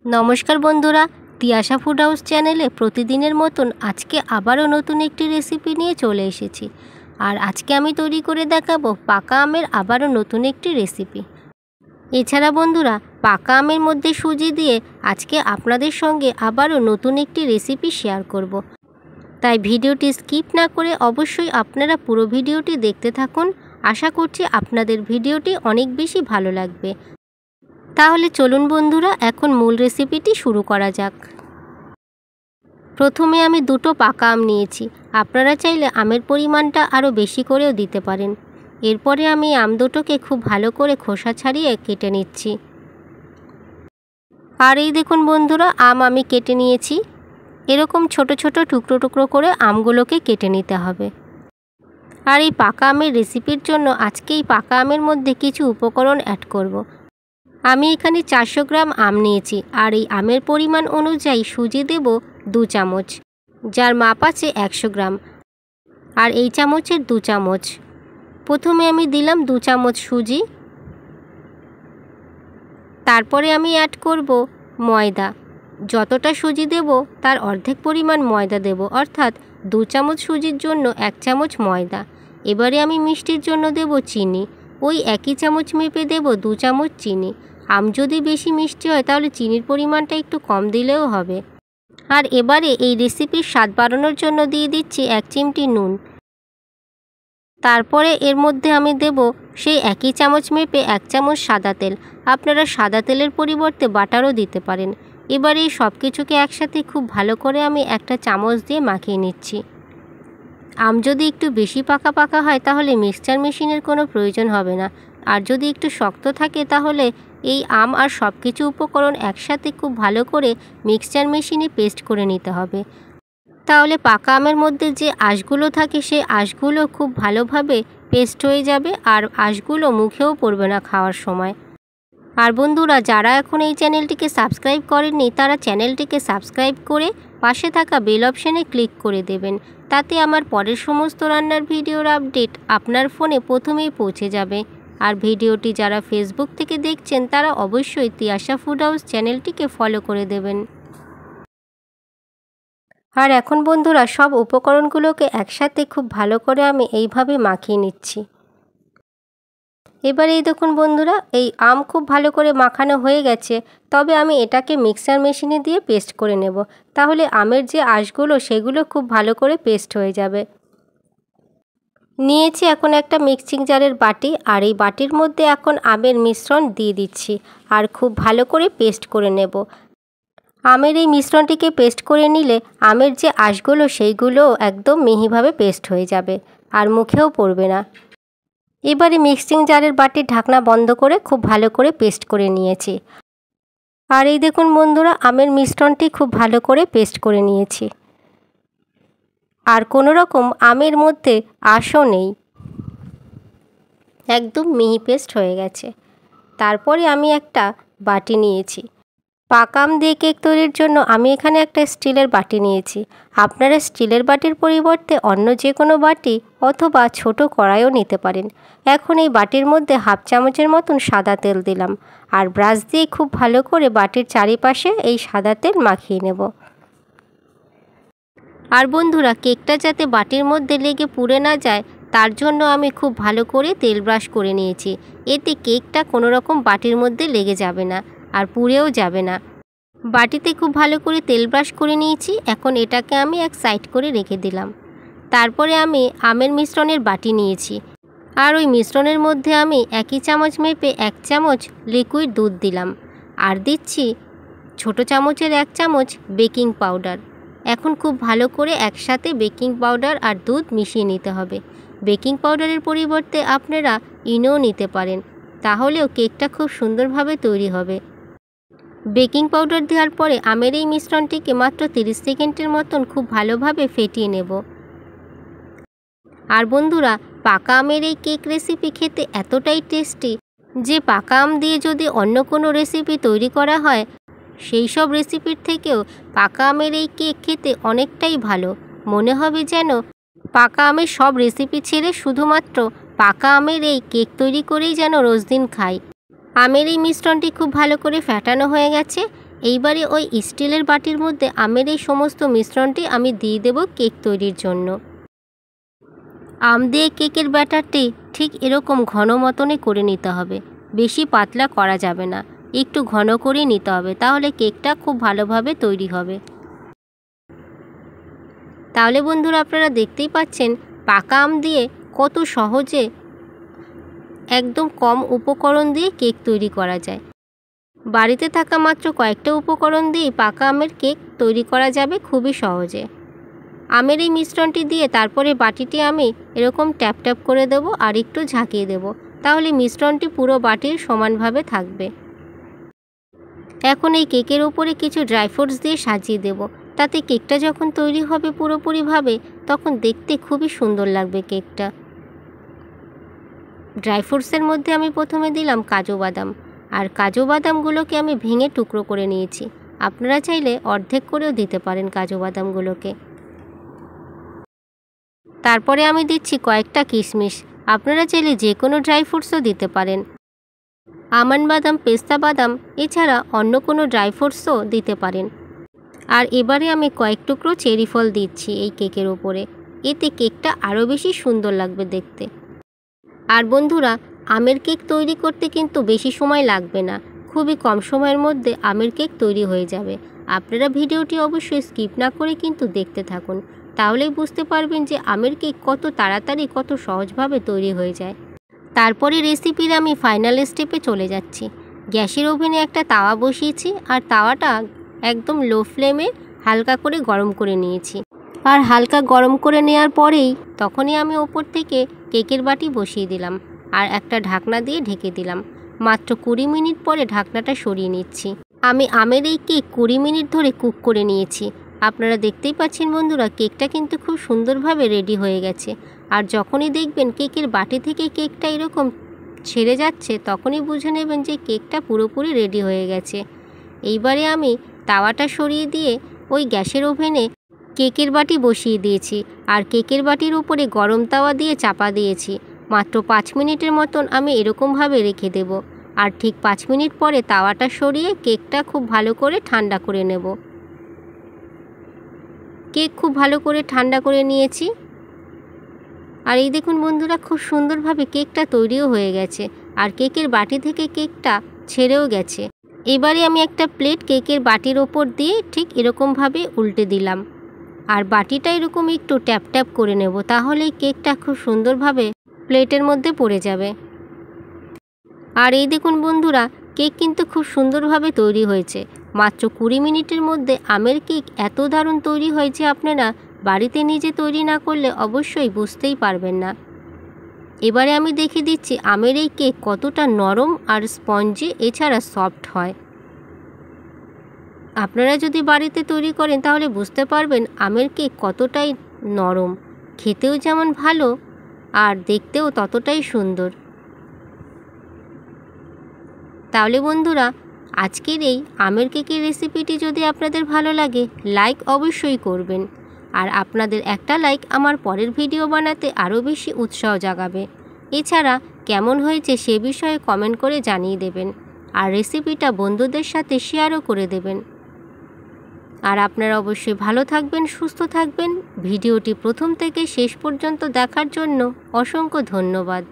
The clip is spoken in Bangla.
নমস্কার বন্ধুরা, তিয়াশা ফুড হাউস চ্যানেলে প্রতিদিনের মতন আজকে আবারও নতুন একটি রেসিপি নিয়ে চলে এসেছি। আর আজকে আমি তৈরি করে দেখাবো পাকা আমের আবারও নতুন একটি রেসিপি। এছাড়া বন্ধুরা, পাকা আমের মধ্যে সুজি দিয়ে আজকে আপনাদের সঙ্গে আবারও নতুন একটি রেসিপি শেয়ার করব। তাই ভিডিওটি স্কিপ না করে অবশ্যই আপনারা পুরো ভিডিওটি দেখতে থাকুন। আশা করছি আপনাদের ভিডিওটি অনেক বেশি ভালো লাগবে। তাহলে চলুন বন্ধুরা, এখন মূল রেসিপিটি শুরু করা যাক। প্রথমে আমি দুটো পাকা আম নিয়েছি। আপনারা চাইলে আমের পরিমাণটা আরও বেশি করেও দিতে পারেন। এরপরে আমি আম দুটোকে খুব ভালো করে খোসা ছাড়িয়ে কেটে নিচ্ছি। আর এই দেখুন বন্ধুরা, আম আমি কেটে নিয়েছি। এরকম ছোট ছোট টুকরো টুকরো করে আমগুলোকে কেটে নিতে হবে। আর এই পাকা আমের রেসিপির জন্য আজকে এই পাকা আমের মধ্যে কিছু উপকরণ অ্যাড করব। আমি এখানে 400 গ্রাম আম নিয়েছি। আর এই আমের পরিমাণ অনুযায়ী সুজি দেব 2 চামচ, যার মাপ আছে 100 গ্রাম। আর এই চামচের 2 চামচ। প্রথমে আমি দিলাম 2 চামচ সুজি। তারপরে আমি অ্যাড করব ময়দা। যতটা সুজি দেব তার অর্ধেক পরিমাণ ময়দা দেব, অর্থাৎ 2 চামচ সুজির জন্য 1 চামচ ময়দা। এবারে আমি মিষ্টির জন্য দেব চিনি। ওই একই চামচ মেপে দেব 2 চামচ চিনি। আম যদি বেশি মিষ্টি হয় তাহলে চিনির পরিমাণটা একটু কম দিলেও হবে। আর এবারে এই রেসিপির স্বাদ বাড়ানোর জন্য দিয়ে দিচ্ছি 1 চিমটি নুন। তারপরে এর মধ্যে আমি দেব সেই একই চামচ মেপে 1 চামচ সাদা তেল। আপনারা সাদা তেলের পরিবর্তে বাটারও দিতে পারেন। এবারে এই সব কিছুকে একসাথে খুব ভালো করে আমি একটা চামচ দিয়ে মাখিয়ে নিচ্ছি। আম যদি একটু বেশি পাকা পাকা হয় তাহলে মিক্সচার মেশিনের কোনো প্রয়োজন হবে না। আর যদি একটু শক্ত থাকে তাহলে এই আম আর সব কিছু উপকরণ একসাথে খুব ভালো করে মিক্সচার মেশিনে পেস্ট করে নিতে হবে। তাহলে পাকা আমের মধ্যে যে আঁশগুলো থাকে সেই আঁশগুলো খুব ভালোভাবে পেস্ট হয়ে যাবে, আর আঁশগুলো মুখেও পড়বে না খাওয়ার সময়। আর বন্ধুরা, যারা এখন এই চ্যানেলটিকে সাবস্ক্রাইব করেননি তারা চ্যানেলটিকে সাবস্ক্রাইব করে পাশে থাকা বেল অপশানে ক্লিক করে দেবেন। তাতে আমার পরের সমস্ত রান্নার ভিডিওর আপডেট আপনার ফোনে প্রথমেই পৌঁছে যাবে। আর ভিডিওটি যারা ফেসবুক থেকে দেখছেন তারা অবশ্যই তিয়াশা ফুড হাউস চ্যানেলটিকে ফলো করে দেবেন। আর এখন বন্ধুরা, সব উপকরণগুলোকে একসাথে খুব ভালো করে আমি এইভাবে মাখিয়ে নিচ্ছি। এবার এই দেখুন বন্ধুরা, এই আম খুব ভালো করে মাখানো হয়ে গেছে। তবে আমি এটাকে মিক্সার মেশিনে দিয়ে পেস্ট করে নেব। তাহলে আমের যে আঁশগুলো সেগুলো খুব ভালো করে পেস্ট হয়ে যাবে। নিয়েছি এখন একটা মিক্সিং জারের বাটি। আর এই বাটির মধ্যে এখন আমের মিশ্রণ দিয়ে দিচ্ছি আর খুব ভালো করে পেস্ট করে নেব। আমের এই মিশ্রণটিকে পেস্ট করে নিলে আমের যে আঁশগুলো সেইগুলো একদম মিহিভাবে পেস্ট হয়ে যাবে আর মুখেও পড়বে না। এবারে মিক্সিং জারের বাটির ঢাকনা বন্ধ করে খুব ভালো করে পেস্ট করে নিয়েছি। আর এই দেখুন বন্ধুরা, আমের মিশ্রণটি খুব ভালো করে পেস্ট করে নিয়েছি। আর কোনো রকম আমের মধ্যে আঁশও নেই, একদম মিহি পেস্ট হয়ে গেছে। তারপরে আমি একটা বাটি নিয়েছি। পাকা আম দিয়ে কেক তৈরির জন্য আমি এখানে একটা স্টিলের বাটি নিয়েছি। আপনারা স্টিলের বাটির পরিবর্তে অন্য যে কোনো বাটি অথবা ছোট কড়াইও নিতে পারেন। এখন এই বাটির মধ্যে 1/2 চামচের মতন সাদা তেল দিলাম। আর ব্রাশ দিয়ে খুব ভালো করে বাটির চারিপাশে এই সাদা তেল মাখিয়ে নেব। আর বন্ধুরা, কেকটা যাতে বাটির মধ্যে লেগে পুড়ে না যায় তার জন্য আমি খুব ভালো করে তেল ব্রাশ করে নিয়েছি। এতে কেকটা কোনো রকম বাটির মধ্যে লেগে যাবে না আর পুড়েও যাবে না। বাটিতে খুব ভালো করে তেল ব্রাশ করে নিয়েছি। এখন এটাকে আমি এক সাইড করে রেখে দিলাম। তারপরে আমি আমের মিশ্রণের বাটি নিয়েছি। আর ওই মিশ্রণের মধ্যে আমি একই চামচ মেপে 1 চামচ লিকুইড দুধ দিলাম। আর দিচ্ছি ছোট চামচের 1 চামচ বেকিং পাউডার। এখন খুব ভালো করে একসাথে বেকিং পাউডার আর দুধ মিশিয়ে নিতে হবে। বেকিং পাউডারের পরিবর্তে আপনারা ইনোও নিতে পারেন, তাহলেও কেকটা খুব সুন্দরভাবে তৈরি হবে। বেকিং পাউডার দেওয়ার পরে আমের এই মিশ্রণটিকে মাত্র 30 সেকেন্ডের মতন খুব ভালোভাবে ফেটিয়ে নেব। আর বন্ধুরা, পাকা আমের এই কেক রেসিপি খেতে এতটাই টেস্টি যে পাকা আম দিয়ে যদি অন্য কোনো রেসিপি তৈরি করা হয় সেই সব রেসিপির থেকেও পাকা আমের এই কেক খেতে অনেকটাই ভালো। মনে হবে যেন পাকা আমের সব রেসিপি ছেড়ে শুধুমাত্র পাকা আমের এই কেক তৈরি করেই যেন রোজ দিন খাই। আমের এই মিশ্রণটি খুব ভালো করে ফেটানো হয়ে গেছে। এইবারে ওই স্টিলের বাটির মধ্যে আমের এই সমস্ত মিশ্রণটি আমি দিয়ে দেব কেক তৈরির জন্য। আম দিয়ে কেকের ব্যাটারটি ঠিক এরকম ঘন মতনে করে নিতে হবে, বেশি পাতলা করা যাবে না, একটু ঘন করে নিতে হবে, তাহলে কেকটা খুব ভালোভাবে তৈরি হবে। তাহলে বন্ধুরা আপনারা দেখতেই পাচ্ছেন পাকা আম দিয়ে কত সহজে একদম কম উপকরণ দিয়ে কেক তৈরি করা যায়। বাড়িতে থাকা মাত্র কয়েকটা উপকরণ দিয়েই পাকা আমের কেক তৈরি করা যাবে খুবই সহজে। আমের এই মিশ্রণটি দিয়ে তারপরে বাটিটি আমি এরকম ট্যাপ ট্যাপ করে দেব আর একটু ঝাঁকিয়ে দেব, তাহলে মিশ্রণটি পুরো বাটির সমানভাবে থাকবে। এখন এই কেকের উপরে কিছু ড্রাই ফ্রুটস দিয়ে সাজিয়ে দেব, তাতে কেকটা যখন তৈরি হবে পুরোপুরিভাবে তখন দেখতে খুবই সুন্দর লাগবে কেকটা। ড্রাই ফ্রুটসের মধ্যে আমি প্রথমে দিলাম কাজু বাদাম, আর কাজু বাদামগুলোকে আমি ভেঙে টুকরো করে নিয়েছি। আপনারা চাইলে অর্ধেক করেও দিতে পারেন কাজু বাদামগুলোকে। তারপরে আমি দিচ্ছি কয়েকটা কিশমিশ, আপনারা চাইলে যে কোনো ড্রাই ফ্রুটসও দিতে পারেন। আমন্ড বাদাম, পেস্তা বাদাম এছাড়া অন্য কোনো ড্রাই ফ্রুটসও দিতে পারেন। আর এবারে আমি কয়েক টুকরো চেরি ফল দিচ্ছি এই কেকের ওপরে, এতে কেকটা আরও বেশি সুন্দর লাগবে দেখতে। আর বন্ধুরা, আমের কেক তৈরি করতে কিন্তু বেশি সময় লাগবে না, খুবই কম সময়ের মধ্যে আমের কেক তৈরি হয়ে যাবে। আপনারা ভিডিওটি অবশ্যই স্কিপ না করে কিন্তু দেখতে থাকুন, তাহলেই বুঝতে পারবেন যে আমের কেক কত তাড়াতাড়ি কত সহজভাবে তৈরি হয়ে যায়। তারপরে রেসিপির আমি ফাইনাল স্টেপে চলে যাচ্ছি। গ্যাসের ওভেনে একটা তাওয়া বসিয়েছি আর তাওয়াটা একদম লো ফ্লেমে হালকা করে গরম করে নিয়েছি। আর হালকা গরম করে নেওয়ার পরেই তখনই আমি ওপর থেকে কেকের বাটি বসিয়ে দিলাম আর একটা ঢাকনা দিয়ে ঢেকে দিলাম। মাত্র 20 মিনিট পরে ঢাকনাটা সরিয়ে নিচ্ছি। আমি আমের এই কেক 20 মিনিট ধরে কুক করে নিয়েছি। আপনারা দেখতেই পাচ্ছেন বন্ধুরা, কেকটা কিন্তু খুব সুন্দরভাবে রেডি হয়ে গেছে। আর যখনই দেখবেন কেকের বাটি থেকে কেকটা এরকম ছেড়ে যাচ্ছে তখনই বুঝে নেবেন যে কেকটা পুরোপুরি রেডি হয়ে গেছে। এইবারে আমি তাওয়াটা সরিয়ে দিয়ে ওই গ্যাসের ওভেনে কেকের বাটি বসিয়ে দিয়েছি আর কেকের বাটির উপরে গরম তাওয়া দিয়ে চাপা দিয়েছি। মাত্র 5 মিনিটের মতন আমি এরকমভাবে রেখে দেব। আর ঠিক 5 মিনিট পরে তাওয়াটা সরিয়ে কেকটা খুব ভালো করে ঠান্ডা করে নেব। কেক খুব ভালো করে ঠান্ডা করে নিয়েছি। আর এই দেখুন বন্ধুরা, খুব সুন্দরভাবে কেকটা তৈরিও হয়ে গেছে আর কেকের বাটি থেকে কেকটা ছেড়েও গেছে। এবারে আমি একটা প্লেট কেকের বাটির ওপর দিয়ে ঠিক এরকমভাবে উল্টে দিলাম আর বাটিটা এরকম একটু ট্যাপ ট্যাপ করে নেব, তাহলেই কেকটা খুব সুন্দরভাবে প্লেটের মধ্যে পড়ে যাবে। আর এই দেখুন বন্ধুরা, কেক কিন্তু খুব সুন্দরভাবে তৈরি হয়েছে। মাত্র 20 মিনিটের মধ্যে আমের কেক এত দারুণ তৈরি হয়েছে, আপনারা বাড়িতে নিজে তৈরি না করলে অবশ্যই বুঝতেই পারবেন না। এবারে আমি দেখিয়ে দিচ্ছি আমের এই কেক কতটা নরম আর স্পঞ্জি এছাড়া সফট হয়। আপনারা যদি বাড়িতে তৈরি করেন তাহলে বুঝতে পারবেন আমের কেক কতটাই নরম, খেতেও যেমন ভালো আর দেখতেও ততটাই সুন্দর। তাহলে বন্ধুরা, আজকের এই আমের কেকের রেসিপিটি যদি আপনাদের ভালো লাগে লাইক অবশ্যই করবেন। আর আপনাদের একটা লাইক আমার পরের ভিডিও বানাতে আরও বেশি উৎসাহ জাগাবে। এছাড়া কেমন হয়েছে সে বিষয়ে কমেন্ট করে জানিয়ে দেবেন আর রেসিপিটা বন্ধুদের সাথে শেয়ারও করে দেবেন। আর আপনারা অবশ্যই ভালো থাকবেন, সুস্থ থাকবেন। ভিডিওটি প্রথম থেকে শেষ পর্যন্ত দেখার জন্য অসংখ্য ধন্যবাদ।